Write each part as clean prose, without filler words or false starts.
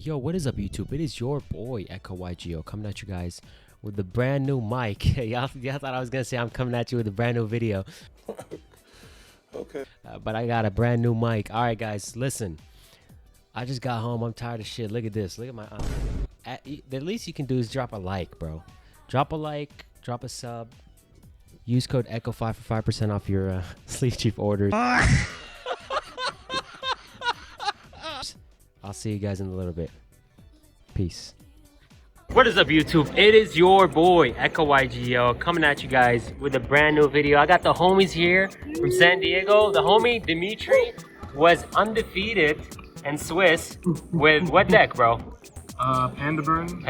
Yo, what is up, YouTube? It is your boy echo-YGO coming at you guys with the brand new mic. y'all thought I was gonna say I'm coming at you with a brand new video. Okay. But I got a brand new mic. All right, guys, listen. I just got home. I'm tired of shit. Look at this. Look at my. The least you can do is drop a like, bro. Drop a like. Drop a sub. Use code ECHO5 for 5% off your Sleeve Chief orders. I'll see you guys in a little bit. Peace. What is up, YouTube? It is your boy echo-YGO coming at you guys with a brand new video. I got the homies here from San Diego. The homie Dimitri was undefeated and Swiss with what deck, bro? Panda Burn.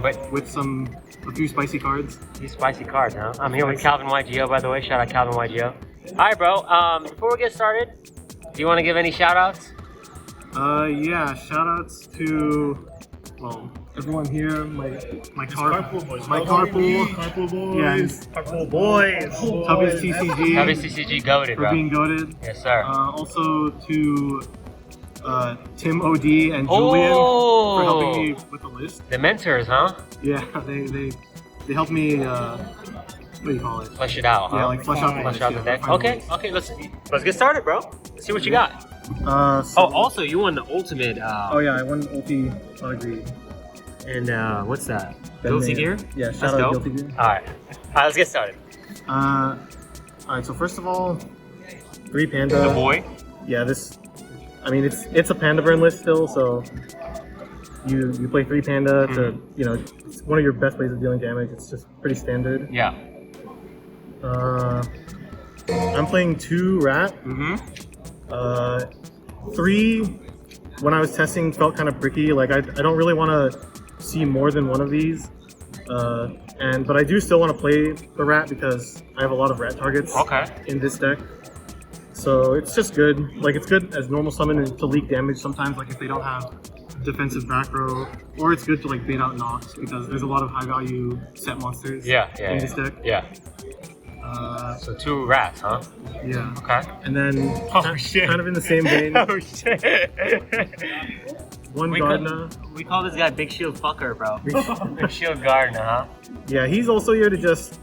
But with a few spicy cards. These spicy cards, huh? I'm here with Calvin YGO, by the way. Shout out Calvin YGO. All right, bro. Before we get started, do you want to give any shout outs? Yeah, shout outs to, well, everyone here, my carpool boys. Carpool boys. Tubby's TCG. Tubby's TCG goated, bro. For being goated. Yes, sir. Also to Tim OD and Julian for helping me with the list. The mentors, huh? Yeah, they helped me, what do you call it? Flesh it out, huh? Yeah, like flesh out the deck. deck. Okay, let's get started, bro. Let's see what you got. Also, you won the ultimate. Oh yeah, I won ulti agreed. And what's that? Guilty Gear? Yeah, shout out Guilty Gear. Alright, let's get started. Alright, so first of all, 3 Panda. The boy? Yeah, I mean, it's a Panda burn list still, so you play 3 Panda to, you know, it's one of your best ways of dealing damage. It's just pretty standard. Yeah. I'm playing 2 Rat. 3, when I was testing, felt kind of bricky. Like, I don't really want to see more than one of these. But I do still want to play the Rat because I have a lot of Rat targets in this deck. So it's just good. Like, it's good as normal summon to leak damage sometimes, like if they don't have defensive back row. Or it's good to like bait out knocks because there's a lot of high value set monsters in this deck. Yeah. So 2 rats, huh? Yeah. Okay. And then kind of in the same vein. Oh shit. 1 Gardner. We call this guy Big Shield Fucker, bro. Big Shield Gardner, huh? Yeah, he's also here to just,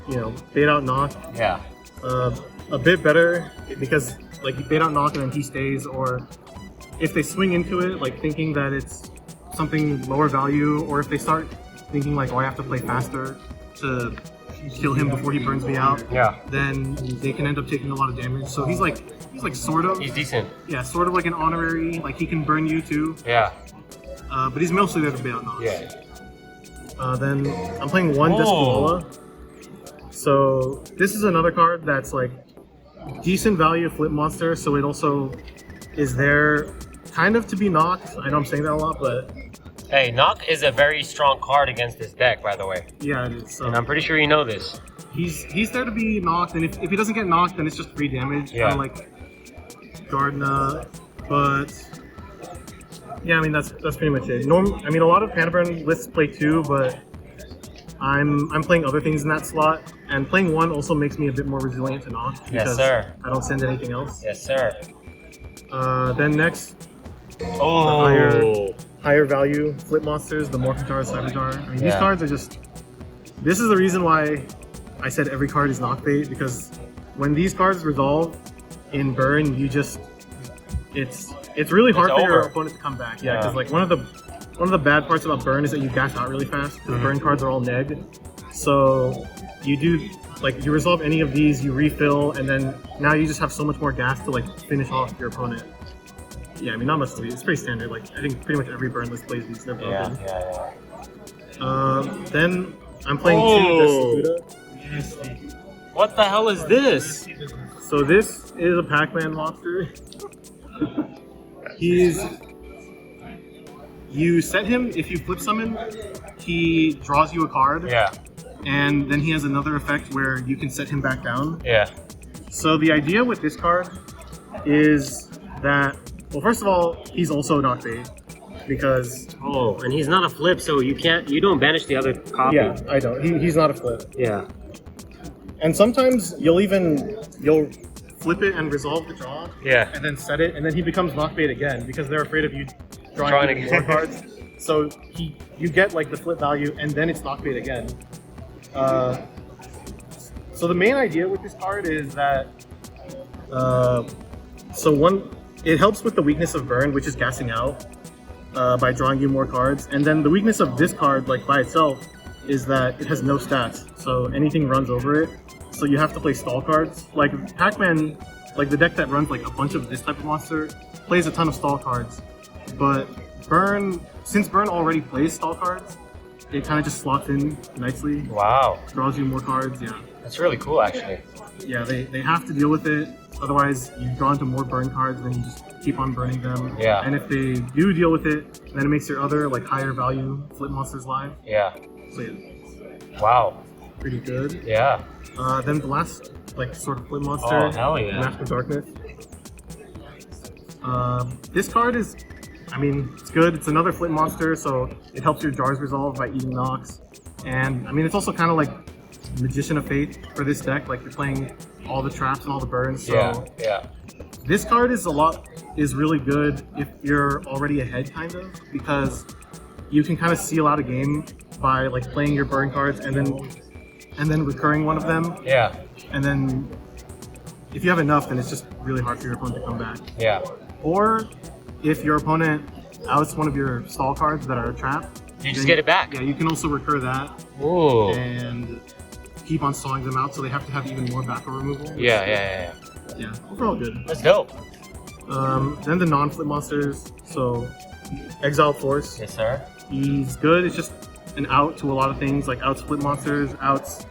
you know, bait out knock. Yeah. A bit better because like you bait out knock and then he stays, or if they swing into it like thinking that it's something lower value, or if they start thinking like, oh, I have to play faster to kill him before he burns me out, then they can end up taking a lot of damage. So he's like sort of, he's decent. Yeah, sort of like an honorary, like he can burn you too. Yeah. But he's mostly there to bait out knocks. Yeah. Then I'm playing 1 Discolola. So this is another card that's like decent value flip monster, so it also is there kind of to be knocked. I know I'm saying that a lot, but hey, knock is a very strong card against this deck, by the way. Yeah, it is. And I'm pretty sure you know this. He's there to be knocked, and if he doesn't get knocked, then it's just free damage. Yeah. Kind of like Gardner, but yeah, I mean that's pretty much it. I mean a lot of Panda Burn lists play 2, but I'm playing other things in that slot, and playing 1 also makes me a bit more resilient to knock because I don't send anything else. Yes, sir. Then next, the higher value flip monsters, the Morphintar, Cyberjar. I mean, these cards are just. This is the reason why I said every card is knock bait, because when these cards resolve in burn, you just it's really hard for your opponent to come back. Yeah, because like one of the bad parts about burn is that you dash out really fast. Because burn cards are all neg, so you do like you resolve any of these, you refill, and then now you just have so much more gas to like finish off your opponent. Yeah, I mean not much to be. It's pretty standard. Like I think pretty much every burn list plays these. They're broken. Then I'm playing 2 LACOODA. What the hell is this? So this is a Pac-Man monster. You set him, if you flip summon, he draws you a card. Yeah. And then he has another effect where you can set him back down. Yeah. So the idea with this card is that, well, first of all, he's also knock bait because and he's not a flip, so you don't banish the other copy. Yeah, I don't. He's not a flip. Yeah. And sometimes you'll flip it and resolve the draw. Yeah. And then set it, and then he becomes knock bait again because they're afraid of you drawing more cards. So you get like the flip value, and then it's knock bait again. So the main idea with this card is that it helps with the weakness of burn, which is gassing out by drawing you more cards, and then the weakness of this card, like by itself, is that it has no stats, so anything runs over it. So you have to play stall cards. Like Pac-Man, like the deck that runs like a bunch of this type of monster, plays a ton of stall cards. But since Burn already plays stall cards, it kind of just slots in nicely. Wow. Draws you more cards, yeah. That's really cool, actually. Yeah, they have to deal with it. Otherwise, you draw into more burn cards, then you just keep on burning them. Yeah. And if they do deal with it, then it makes your other like higher value flip monsters live. Yeah. So yeah. Wow. Pretty good. Yeah. Then the last like sort of flip monster. Oh, hell yeah. Mask of Darkness. This card is, I mean, it's good. It's another flip monster, so it helps your jars resolve by eating knocks. And I mean, it's also kind of like Magician of Fate for this deck. Like you're playing all the traps and all the burns. So yeah. This card is really good if you're already ahead, kind of, because you can kind of seal out a game by like playing your burn cards and then recurring one of them. Yeah. And then if you have enough, then it's just really hard for your opponent to come back. Yeah. Or if your opponent outs one of your stall cards that are a trap, you just get it back. Yeah, you can also recur that. Ooh. And keep on stalling them out, so they have to have even more back row removal. Yeah. Yeah, overall good. That's dope. Then the non-flip monsters. So Exiled Force. Yes, sir. He's good. It's just an out to a lot of things, like outs flip monsters, outs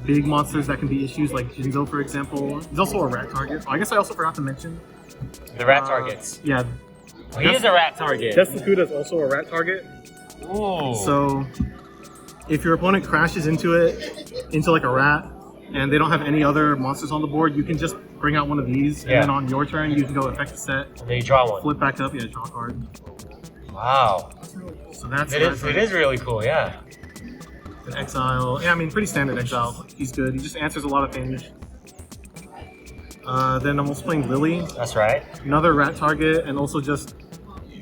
big monsters that can be issues, like Yugioh, for example. He's also a rat target. I guess I also forgot to mention the rat targets. Yeah. Well, he is a rat target. LACOODA is also a rat target. Ooh. So if your opponent crashes into like a rat, and they don't have any other monsters on the board, you can just bring out one of these, and then on your turn you can go effect a set. And then you draw one. Flip back up, draw a card. Wow. So that's it is really cool, yeah. An exile. Yeah, I mean pretty standard exile. He's good. He just answers a lot of things. Then I'm also playing Lily. That's right. Another rat target, and also just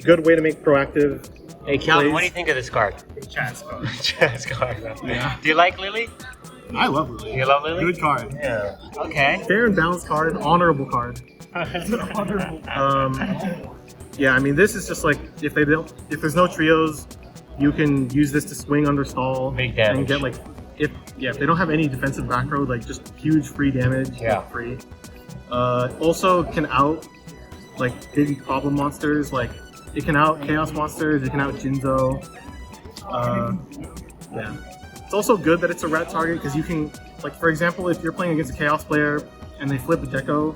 good way to make proactive. Hey Calvin, what do you think of this card? Chaz card. Chaz card. Yeah. Do you like Lily? I love Lily. You love Lily? Good card. Yeah. Okay. Fair and balanced card. Honorable card. Yeah, I mean this is just like if there's no trios, you can use this to swing under stall. Big damage. And get like if they don't have any defensive back row, like just huge free damage. Yeah. Free. Also can out like big problem monsters. Like it can out chaos monsters. It can out Jinzo. Yeah. It's also good that it's a rat target because you can, like for example, if you're playing against a chaos player and they flip a Deco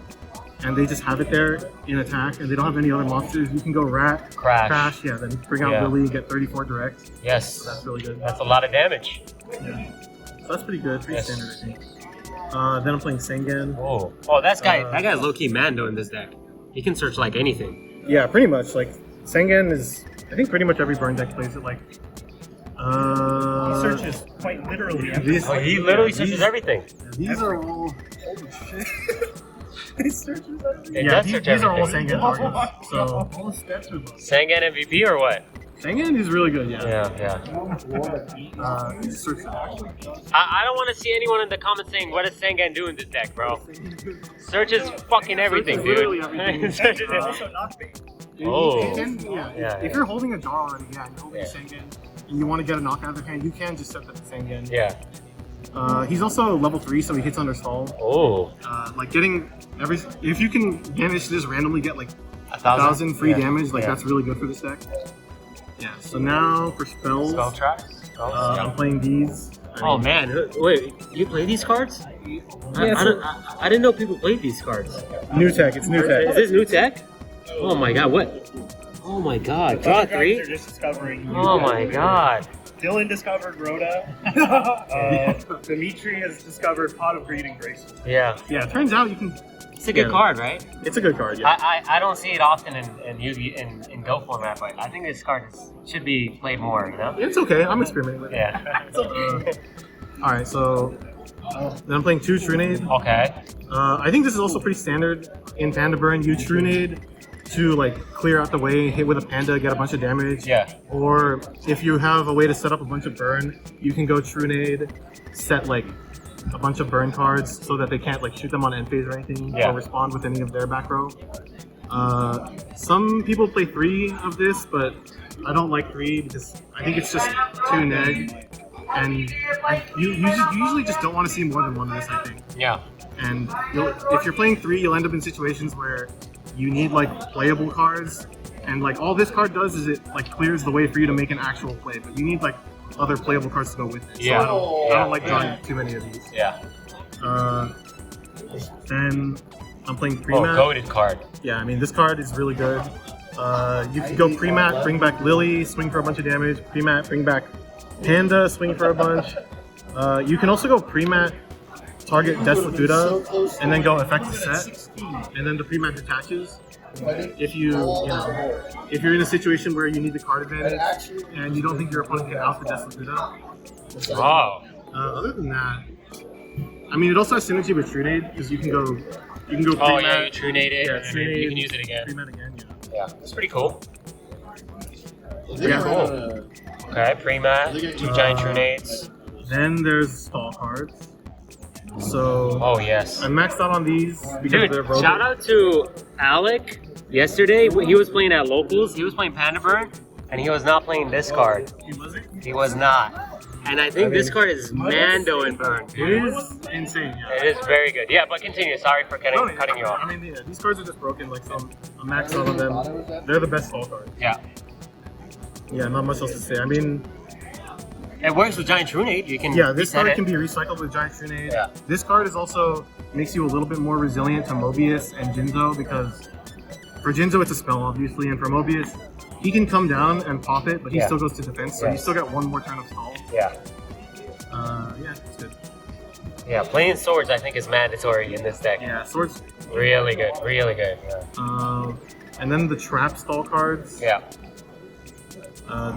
and they just have it there in attack and they don't have any other monsters, you can go rat, crash, then bring out Lily and get 34 direct. Yes. So that's really good. That's a lot of damage. Yeah. So that's pretty good, pretty standard I think. Then I'm playing Sengen. Oh, that guy's low-key Mando in this deck. He can search like anything. Yeah, pretty much. Like Sengen is, I think pretty much every burn deck plays it like. He searches quite literally everything. He literally searches everything. These are all. Holy shit. He searches everything. These are all Sengen targets. So all the stats are low. Sengen MVP or what? Sengen is really good, Yeah. I don't want to see anyone in the comments saying, what does Sengen do in this deck, bro? Searches fucking everything, dude. Literally everything. Searches also not big. If you're holding a jar already, you're holding a Sengen, and you want to get a knock out of their hand, you can just set that to Sengen. Yeah. He's also level 3, so he hits under stall. Oh. Like getting if you can manage to just randomly get like 1,000 free damage, like that's really good for this deck. Yeah. So now for spells. Spell traps. I'm playing these. Oh man, wait, you play these cards? I didn't know people played these cards. New tech. It's new tech. Is this new tech? Oh my god, what? Oh my god, draw 3? They're just discovering. Oh my god. Dylan discovered Rhoda. Dimitri has discovered Pot of Greed and Grace. Yeah. Yeah. It turns out you can. It's a good card, right? It's a good card. Yeah. I don't see it often in Yugioh in Go format, but I think this card should be played more. You know? It's okay. I'm experimenting with it. Yeah. All right. So then I'm playing 2 Trunade. Okay. I think this is also pretty standard in Panda Burn. You Trunade to like clear out the way, hit with a panda, get a bunch of damage. Yeah. Or if you have a way to set up a bunch of burn, you can go Trunade, set like a bunch of burn cards so that they can't like shoot them on end phase or anything, or respond with any of their back row. Some people play 3 of this, but I don't like 3 because I think it's just too neg, and you usually just don't want to see more than one of this, I think. Yeah. And if you're playing 3, you'll end up in situations where you need like playable cards, and like all this card does is it like clears the way for you to make an actual play, but you need like other playable cards to go with it. Yeah. So I don't like drawing too many of these. Yeah. Then I'm playing pre-mat. Goated card. Yeah, I mean this card is really good. You can go pre-mat, bring back Lily, swing for a bunch of damage. Pre-mat, bring back Panda, swing for a bunch. You can also go pre-mat, target LACOODA, and then go effect the set, and then the pre-mat detaches. If if you're in a situation where you need the card advantage and you don't think your opponent can out the LACOODA. Wow. Other than that, I mean, it also has synergy with Trunade because you can go pre-mat. Oh yeah, you Trunade it, Yeah, and Trunade, you can use it again. Pre-mat again, yeah. Yeah, that's pretty cool. Yeah. Cool. Okay, pre-mat, 2 giant Trunades. Then there's stall cards. So Oh yes. I'm maxed out on these because Dude, they're robot. shout out to Alec. Yesterday, he was playing at locals. He was playing Panda Burn, and he was not playing this card. He was not. And I think this card is Mando in Burn. It is insane. Yeah. It is very good. Yeah, but continue. Sorry for cutting you off. I mean, yeah, these cards are just broken. Like, so I'm maxed out on them. They're the best stall cards. Yeah. Yeah, not much else to say. I mean, it works with Giant Trunade. You can this reset card can be recycled with Giant Trunade. Yeah. This card is also makes you a little bit more resilient to Mobius and Jinzo because for Jinzo it's a spell obviously, and for Mobius he can come down and pop it, but he still goes to defense, so you still get one more turn of stall. Yeah. Yeah, it's good. Yeah, playing swords I think is mandatory in this deck. Yeah, swords. Really good. Really good. Yeah. And then the trap stall cards. Yeah.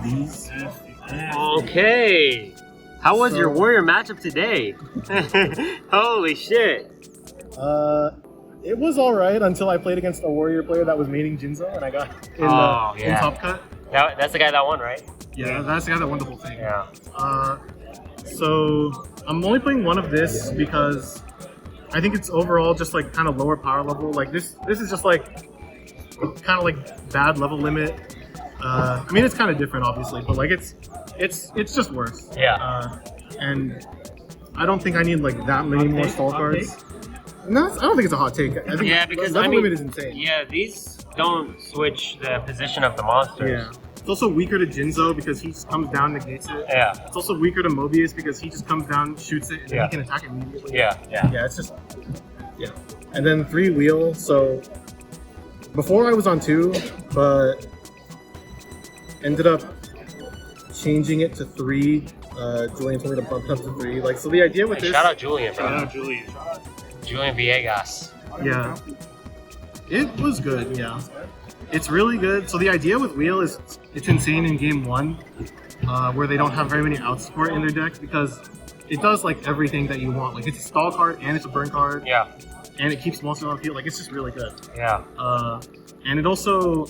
These. Okay. How was your warrior matchup today? Holy shit. It was alright until I played against a warrior player that was maining Jinzo and I got in top cut. That's the guy that won, right? Yeah, that's the guy that won the whole thing. Yeah. So I'm only playing one of this because I think it's overall just like kind of lower power level. Like this is just like kind of like bad level limit. I mean it's kind of different obviously, but like it's just worse. Yeah. And I don't think I need like that many more stall cards. No, I don't think it's a hot take. I think because level limit is insane. Yeah, these don't switch the position of the monsters. Yeah. It's also weaker to Jinzo because he just comes down, negates it. Yeah. It's also weaker to Mobius because he just comes down, shoots it, and then he can attack immediately. Yeah. Yeah, it's just And then 3 wheel. So before I was on 2, but ended up changing it to 3. Julian told me to bump it up to 3. Like, so the idea with this. Shout out Julian, bro. Yeah, Julian. Julian Villegas. Yeah. It was good, yeah. It's really good. So the idea with wheel is it's insane in game 1, where they don't have very many out support in their deck because it does like everything that you want. Like it's a stall card and it's a burn card. Yeah. And it keeps monsters on the field. Like it's just really good. Yeah. And it also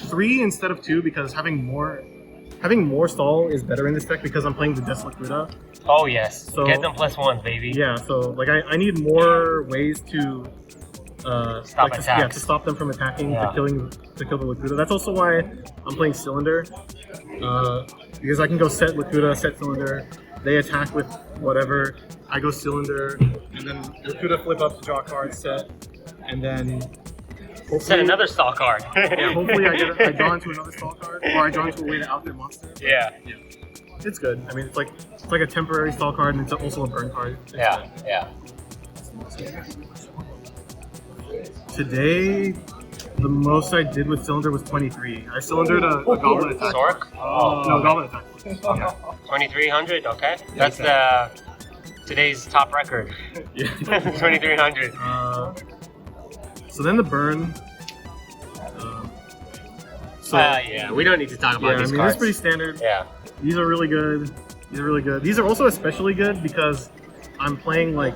3 instead of 2 because having more stall is better in this deck because I'm playing the LACOODA. Oh yes. So, get them +1s, baby. Yeah. So like I need more ways to stop attacks. to stop them from attacking, to kill the LACOODA. That's also why I'm playing Cylinder, because I can go set LACOODA, set Cylinder. They attack with whatever. I go Cylinder, and then LACOODA flip up to draw a card, set, and then set another stall card. Yeah, hopefully I draw into another stall card, or I draw into a way to out their monster. Yeah. It's good. I mean, it's like a temporary stall card, and it's also a burn card. It's Yeah. Today, the most I did with Cylinder was 23. I cylindered a Goblin attack. Zork? No, Goblin attack. Yeah. 2300. Okay. That's the today's top record. Yeah. 2300. So then the burn. Yeah, we don't need to talk about these I mean, cards. it's pretty standard. Yeah. These are really good. These are also especially good because I'm playing like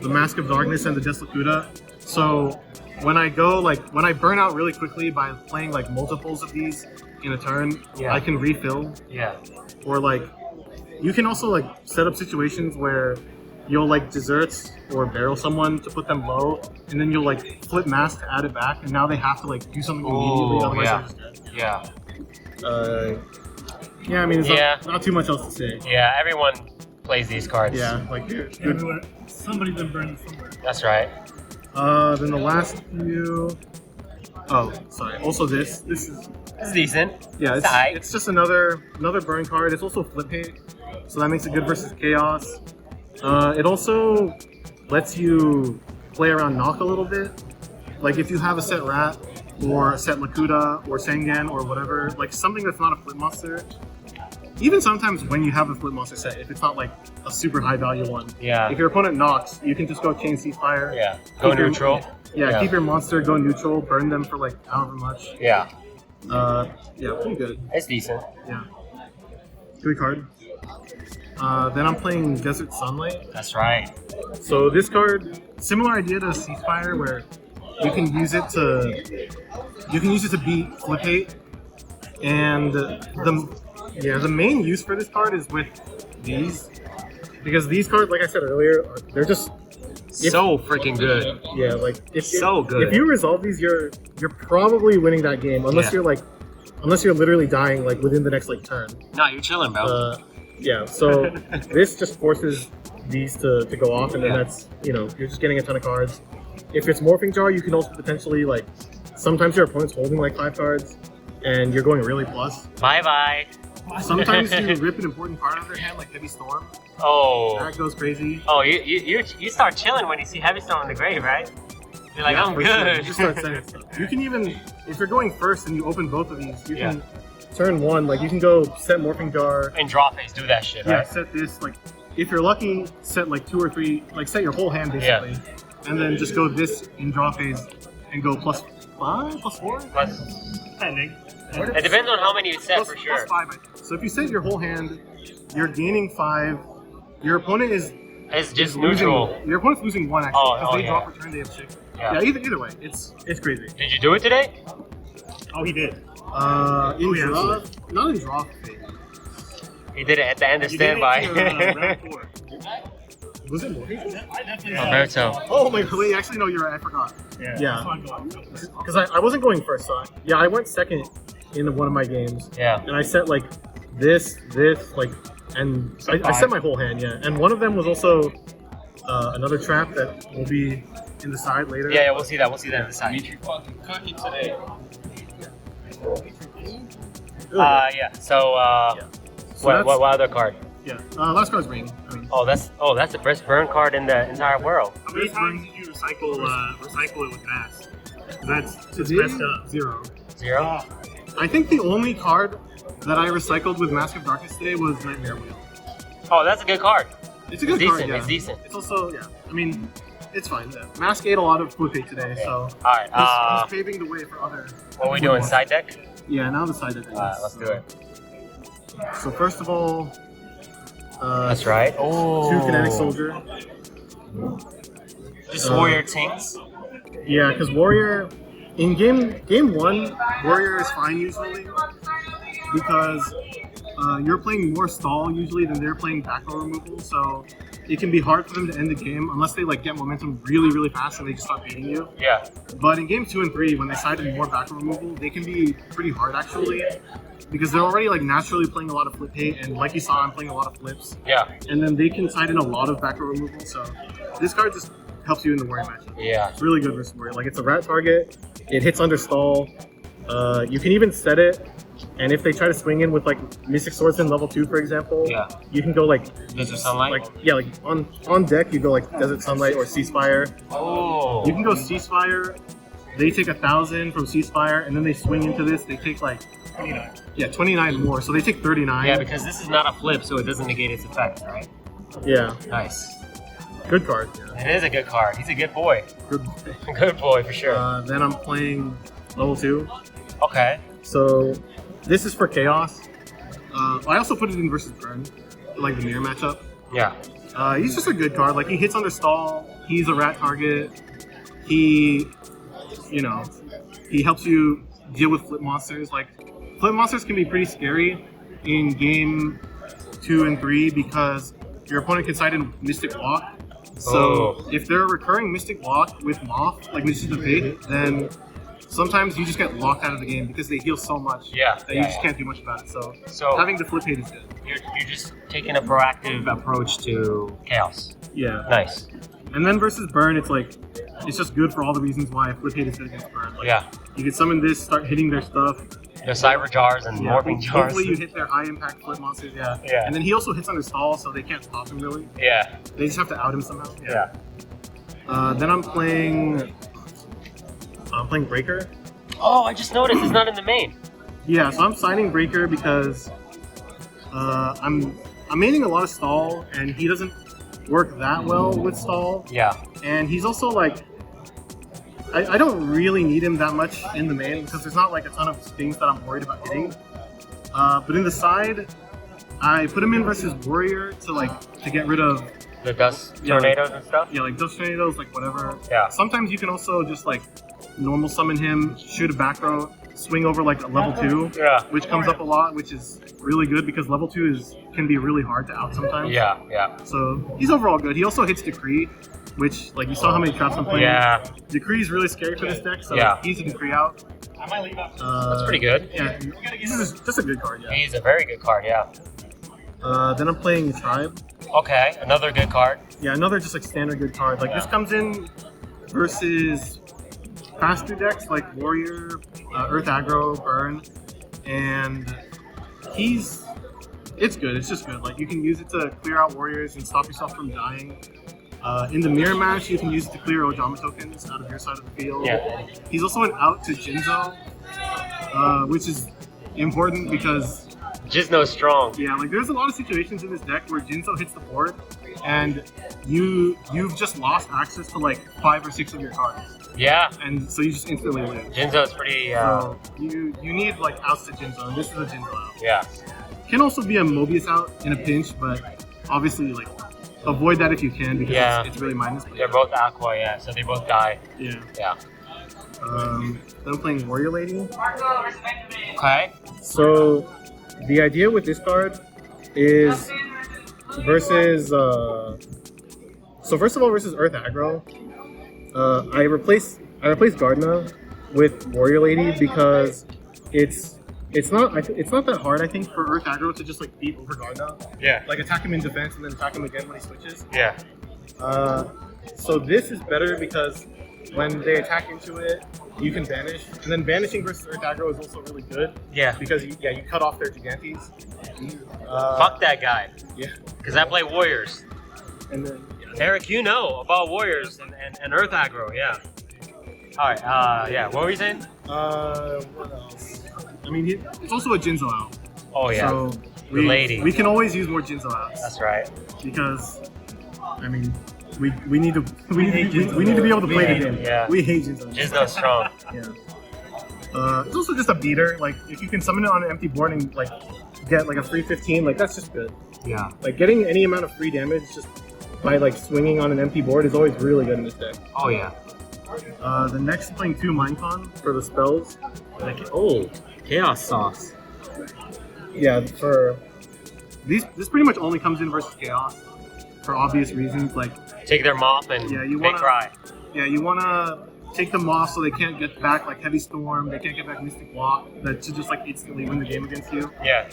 the Mask of Darkness and the LACOODA. So when I burn out really quickly by playing like multiples of these in a turn, Yeah. I can refill. Yeah. Or like, you can also like set up situations where you'll like desserts or barrel someone to put them low, and then you'll like flip mask to add it back, and now they have to like do something immediately, Oh, otherwise yeah. they're just dead. Yeah. Yeah, I mean, Yeah. not too much else to say. Yeah, everyone plays these cards. Yeah, like good. Everywhere. Somebody's been burning somewhere. That's right. Then the last few. Oh, sorry. Also, this is It's decent. yeah, It's aight. it's just another burn card. It's also flip hate, so that makes it good versus chaos. It also lets you play around knock a little bit. Like if you have a set rat or a set LACOODA or Sengen or whatever, like something that's not a flip monster. Even sometimes when you have a flip monster set, if it's not like a super high value one, Yeah. if your opponent knocks, you can just go chain ceasefire. Yeah. Go Keep your- neutral. Yeah, keep your monster, go neutral, burn them for like however much. Yeah. Yeah, pretty good. It's decent. Yeah. Good card. Then I'm playing Desert Sunlight. That's right. So this card, similar idea to Ceasefire, where you can use it to beat Flip Hate, and the main use for this card is with these, because these cards, like I said earlier, they're just So freaking good. yeah, like So good. If you resolve these, you're probably winning that game, unless Yeah. unless you're literally dying like within the next like turn. No, you're chilling, bro. Yeah, so this just forces these to go off, and then Yeah. that's, you're just getting a ton of cards. If it's Morphing Jar, you can also potentially, like, sometimes your opponent's holding like 5 cards, and you're going really plus. Bye-bye. Sometimes you rip an important card out of their hand, like Heavy Storm. Oh. That goes crazy. Oh, you start chilling when you see Heavy Storm in the grave, right? You're like, Yeah, I'm for sure. good. You just start setting stuff. You can even, if you're going first and you open both of these, you Yeah. can, turn 1, like, you can go set Morphing Jar. And draw phase, do that shit, Yeah, right? set this, like, if you're lucky, set like 2 or 3, like set your whole hand basically, and then just go this in draw phase and go +5, +4. Plus, Depending. it depends on how many you set for sure. +5, I think. So if you set your whole hand, you're gaining 5. Your opponent is It's just losing. neutral. Your opponent's losing 1 actually, Oh, because oh, they draw yeah. per turn. They have 6. Yeah. Yeah, either way, it's crazy. Did you do it today? Oh, he did. In yeah, draw, not in draw phase. He did it at the end of He did it standby. for, round 4. Was it more? I definitely Alberto. Oh my god! Wait, actually no, you're right. I forgot. Yeah. Yeah. That's why I go Because I wasn't going first, so I went second in one of my games. Yeah. And I set like this, like, and I set my whole hand, yeah. And one of them was also another trap that will be in the side later. Yeah, we'll see that. We'll see that in the side. Meech, you fucking cooking today. Yeah. So, So what that's- other card? Yeah. Last card's Ring. I mean, Oh, that's the best burn card in the entire world. How many times did you recycle it with mass? That's it's today, messed up. 0. 0. I think the only card that I recycled with Mask of Darkness today was Nightmare Wheel. Oh, that's a good card. It's a good It's card, decent, yeah. it's decent. It's also, yeah. I mean, it's fine. Yeah. Mask ate a lot of flip hate today, so All right. he's paving the way for other. What are we doing? Side deck? Yeah, now the side deck. All right, let's do it. So first of all, That's right. Oh. 2 Kinetic Soldier. Just Warrior Tinks. Yeah, because Warrior in game 1, Warrior is fine usually because you're playing more stall usually than they're playing back row removal, so it can be hard for them to end the game unless they like get momentum really fast and they just start beating you. Yeah. But in game 2 and 3, when they side in more back row removal, they can be pretty hard actually because they're already like naturally playing a lot of flip hate, and like you saw, I'm playing a lot of flips, Yeah. and then they can side in a lot of back row removal. So this card just helps you in the Warrior matchup. Yeah. It's really good versus Warrior. Like, it's a rat target, it hits under stall. You can even set it, and if they try to swing in with like Mystic Swordsman level 2, for example, Yeah. you can go like Desert Sunlight. like on deck you go like Desert Sunlight or Ceasefire. Oh. You can go Ceasefire. They take 1,000 from Ceasefire, and then they swing into this. They take like 29. 29 more, so they take 39. Yeah, because this is not a flip, so it doesn't negate its effect, right? Yeah, Nice. good card. Yeah. It is a good card. He's a good boy. Good. Good boy for sure. Then I'm playing level 2. Okay. So this is for Chaos. I also put it in versus Burn, like the mirror matchup. Yeah. He's just a good card. Like, he hits under stall. He's a rat target. He you know, he helps you deal with flip monsters. Like, flip monsters can be pretty scary in game 2 and 3 because your opponent can side in Mystic Walk. So if they're a recurring Mystic Walk with Moth, like Mystic Fate, then sometimes you just get locked out of the game because they heal so much that you just can't do much about it. So having the flip hate is good. You're just taking a proactive approach to chaos. Yeah. Nice. And then versus burn, it's like, it's just good for all the reasons why flip hate is good against burn. Like, you can summon this, start hitting their stuff. The cyber jars and morphing jars. Hopefully you hit their high impact flip monsters, And then he also hits under stall, so they can't stop him really. Yeah. They just have to out him somehow. Then I'm playing Breaker. Oh, I just noticed it's not in the main. Yeah, so I'm signing Breaker because I'm maining a lot of stall, and he doesn't work that well with stall. Yeah. And he's also like, I don't really need him that much in the main because there's not like a ton of things that I'm worried about hitting. But in the side, I put him in versus Warrior to get rid of the dust tornadoes and stuff. Yeah, like dust tornadoes, like whatever. Yeah. Sometimes you can also just like normal summon him, shoot a back row, swing over like a level 2, which comes up a lot, which is really good because level 2 can be really hard to out sometimes. Yeah. So he's overall good. He also hits Decree, which like you saw how many traps I'm playing. Yeah. Decree is really scary for this deck, so he's a Decree out. I might leave out. That's pretty good. Yeah, this is just a good card. Yeah. He's a very good card. Yeah. Then I'm playing Tribe. Okay, another good card. Yeah, another just like standard good card. Like this comes in versus faster decks like Warrior, Earth Aggro, Burn, and it's good. It's just good. Like you can use it to clear out Warriors and stop yourself from dying. In the mirror match, you can use it to clear Ojama tokens out of your side of the field. Yeah. He's also an out to Jinzo, which is important because Jinzo's strong. Yeah, like there's a lot of situations in this deck where Jinzo hits the board and you've just lost access to like 5 or 6 of your cards. Yeah. And so you just instantly lose. Jinzo's pretty so you need like outs to Jinzo, and this is a Jinzo out. Yeah. Can also be a Mobius out in a pinch, but obviously like avoid that if you can because it's really minus. They're both aqua, so they both die. Yeah. Yeah. Then I'm playing Warrior Lady. Okay. So the idea with this card is versus so first of all versus Earth Aggro, I replaced Gardna with Warrior Lady because it's not that hard, I think, for Earth Aggro to just like beat over Gardna. Yeah. Like attack him in defense and then attack him again when he switches. Yeah. So this is better because when they attack into it, you can banish, and then banishing versus Earth Aggro is also really good. Yeah. Because you cut off their Gigantes. Fuck that guy. Yeah. Because I play Warriors. And then Eric, you know about Warriors and Earth Aggro, yeah. Alright, yeah, what were you saying? What else? I mean, it's also a Jinzo out. Oh yeah, so the lady. We can always use more Jinzo outs. That's right. Because, I mean, we need to be able to play the game. Yeah. We hate Jinzo. Jinzo's strong. Yeah. It's also just a beater. Like if you can summon it on an empty board and like get like a free 15, like that's just good. Yeah. Like getting any amount of free damage just by like swinging on an empty board is always really good in this deck. Oh yeah. The next playing 2 Minecon for the spells. Chaos Sauce. Yeah, for this pretty much only comes in versus Chaos for obvious reasons. Like take their mop and they cry. Yeah, you wanna take them off so they can't get back like Heavy Storm, they can't get back Mystic Walk, that should just like instantly win the game against you. Yeah.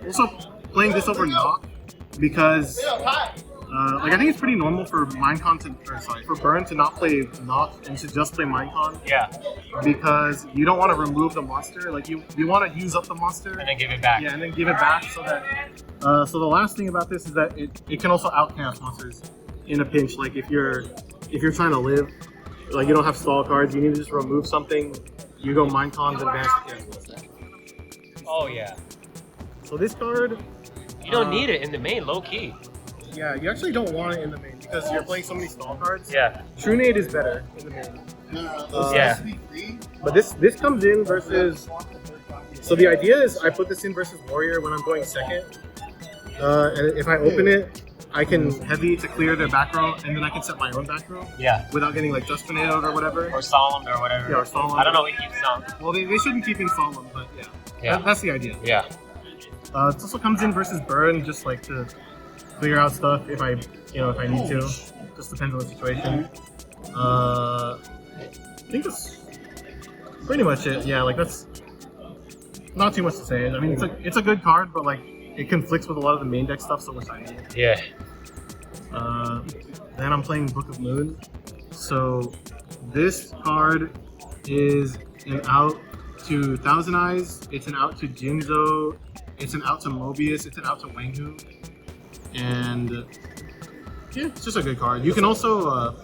Also playing this over Knock because like I think it's pretty normal for for Burn to not play Knock and to just play Minecon. Yeah. Because you don't want to remove the monster. Like you want to use up the monster and then give it back. Yeah, and then give it back so that. So the last thing about this is that it can also out chaos monsters in a pinch. Like if you're trying to live, like you don't have stall cards, you need to just remove something. You go Minecons and banish the chaos monster. Oh yeah. So this card. You don't need it in the main, low key. Yeah, you actually don't want it in the main because you're playing so many stall cards. Yeah. True Nade is better in the main. Yeah. But this comes in versus. So the idea is I put this in versus Warrior when I'm going second, and if I open it, I can heavy to clear their back row, and then I can set my own back row. Yeah. Without getting like just tornadoed or whatever. Or solemn or whatever. Yeah, or solemn. I don't know what keeps solemn. Well, they shouldn't keep in solemn, but yeah. Yeah. That's the idea. Yeah. It also comes in versus burn, just like to clear out stuff if I need to. Just depends on the situation. I think that's pretty much it. Yeah, like that's not too much to say. I mean, it's a good card, but like it conflicts with a lot of the main deck stuff, so we're signing it. Yeah. Then I'm playing Book of Moon. So this card is an out to Thousand Eyes. It's an out to Jinzo. It's an out to Mobius. It's an out to Wangu. And yeah, it's just a good card. You can also,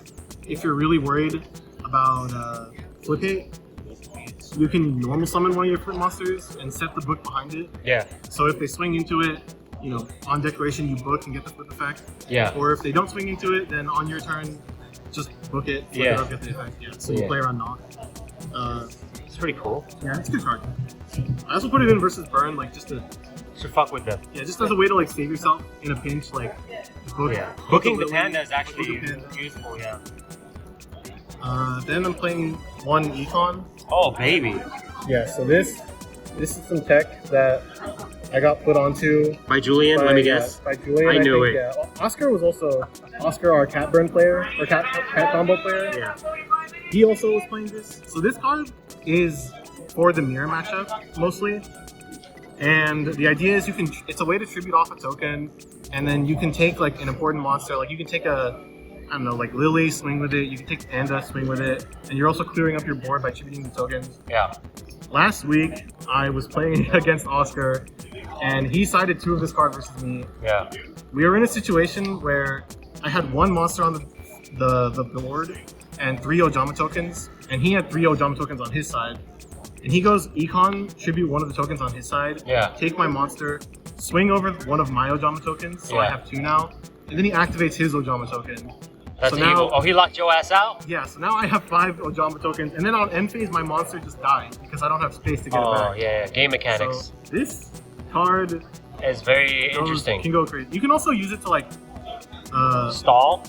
if you're really worried about flip hit, you can normal summon one of your flip monsters and set the book behind it. Yeah. So if they swing into it, you know, on declaration you book and get the flip effect. Yeah. Or if they don't swing into it, then on your turn, just book it, flip it up, get the effect. Yeah. So you play around knock. It's pretty cool. Yeah, it's a good card. I also put it in versus burn, like just to fuck with them. Yeah, just as a way to like save yourself in a pinch, like book. Yeah. Booking the panda is actually useful. Yeah. Then I'm playing one econ. Oh baby. Yeah. So this is some tech that I got put onto By Julian. Let me guess. By Julian. I knew it. Yeah. Oscar was also our cat burn player or cat combo player. Yeah. He also was playing this. So this card is for the mirror matchup mostly. And the idea is it's a way to tribute off a token, and then you can take like an important monster, like you can take I don't know, like Lily, swing with it, you can take Panda, swing with it, and you're also clearing up your board by tributing the tokens. Yeah. Last week, I was playing against Oscar, and he sided 2 of this card versus me. Yeah. We were in a situation where I had 1 monster on the board, and 3 Ojama tokens, and he had 3 Ojama tokens on his side. And he goes Econ, tribute one of the tokens on his side, take my monster, swing over one of my Ojama tokens, so I have 2 now, and then he activates his Ojama token. That's so now, evil. Oh, he locked your ass out? Yeah, so now I have 5 Ojama tokens, and then on end phase my monster just died because I don't have space to get it back. Oh, yeah, game mechanics. So this card is very interesting. Can go crazy. You can also use it to like... stall?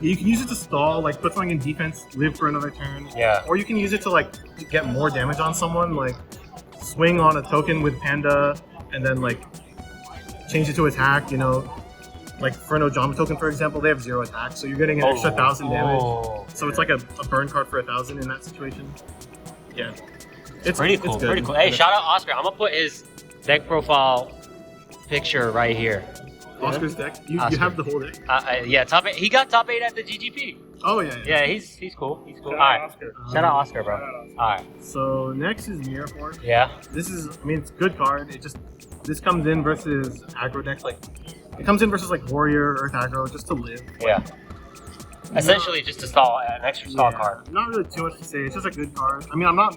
You can use it to stall, like put something in defense, live for another turn. Yeah. Or you can use it to like get more damage on someone, like swing on a token with Panda and then like change it to attack, you know. Like for an Ojama token, for example, they have 0 attack, so you're getting an extra 1,000 damage. So it's like a burn card for 1,000 in that situation. Yeah. It's pretty cool, pretty cool. Hey, shout out Oscar. I'm gonna put his deck profile picture right here. Oscar's deck? You have the whole deck? Yeah, top 8. He got top 8 at the GGP. Oh, yeah. Yeah, he's cool. He's cool. Alright. Shout out Oscar, bro. Alright. So next is Mirror Force. Yeah. This is, I mean, it's a good card. This comes in versus aggro decks. Like, it comes in versus like Warrior, Earth aggro, just to live. Yeah. Essentially just to stall, an extra stall card. Not really too much to say. It's just a good card. I mean, I'm not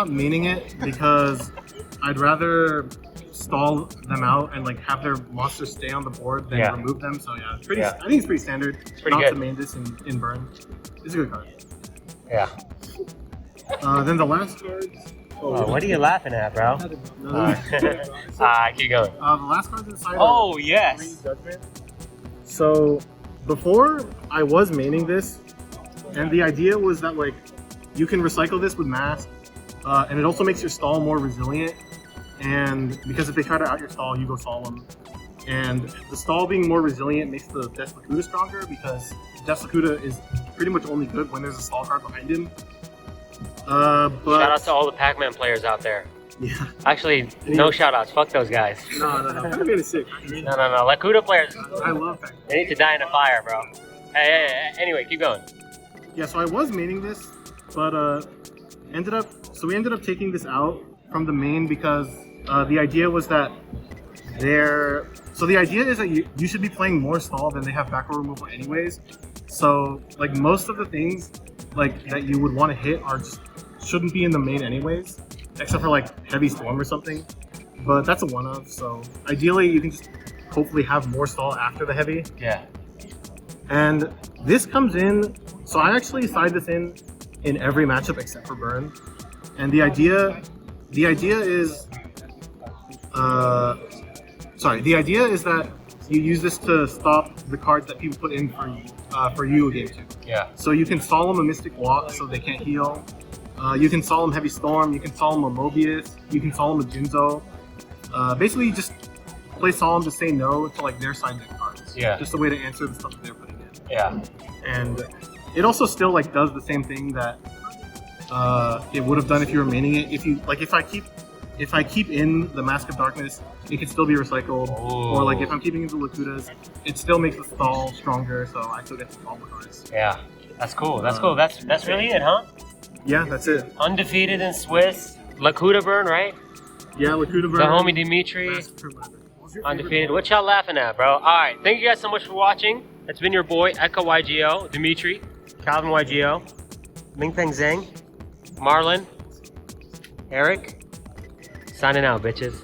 maining it because I'd rather stall them out and like have their monsters stay on the board than remove them. So yeah, it's pretty. I think it's pretty standard. It's pretty not good. to main this in burn. It's a good card. Yeah. Then the last cards. What are you laughing at, bro? Keep going. The last card's inside. Oh yes. Judgment. So before I was maining this, and the idea was that like you can recycle this with Mask, and it also makes your stall more resilient. And because if they try to out your stall, you go solemn. And the stall being more resilient makes the Death LACOODA stronger because Death LACOODA is pretty much only good when there's a stall card behind him. But shout out to all the Pac-Man players out there. Yeah. Actually, no shout outs. Fuck those guys. No. I made it sick. No. LACOODA players. I love Pac-Man. They need to die in a fire, bro. Hey. Anyway, keep going. Yeah, so I was maining this, but we ended up taking this out from the main because the idea was that the idea is that you should be playing more stall than they have back row removal anyways. So like most of the things like that you would want to hit shouldn't be in the main anyways, except for like Heavy Storm or something. But that's a one-of, so ideally you can just hopefully have more stall after the heavy. Yeah. And this comes in, so I actually side this in every matchup except for burn. And the idea is that you use this to stop the cards that people put in for Yu-Gi-Oh game too. Yeah. So you can solemn a Mystic Walk so they can't heal. You can solemn Heavy Storm. You can solemn a Mobius. You can solemn a Junzo. Basically, you just play solemn to say no to like their side deck cards. Yeah. Just a way to answer the stuff that they're putting in. Yeah. And it also still like does the same thing that it would have done if you were maining it. If you like, if I keep in the Mask of Darkness, it can still be recycled. Ooh. Or like if I'm keeping in the LACOODAs, it still makes the stall stronger, so I still get to stall the cards. Yeah. That's cool. That's cool. That's really it, huh? Yeah, that's it. Undefeated in Swiss. LACOODA burn, right? Yeah, LACOODA The burn. homie Dimitri. Undefeated. What y'all laughing at, bro? Alright, thank you guys so much for watching. It's been your boy, echo-YGO, Dimitri, Calvin YGO, Ming Peng Zhang, Marlon, Eric. Signing out, bitches.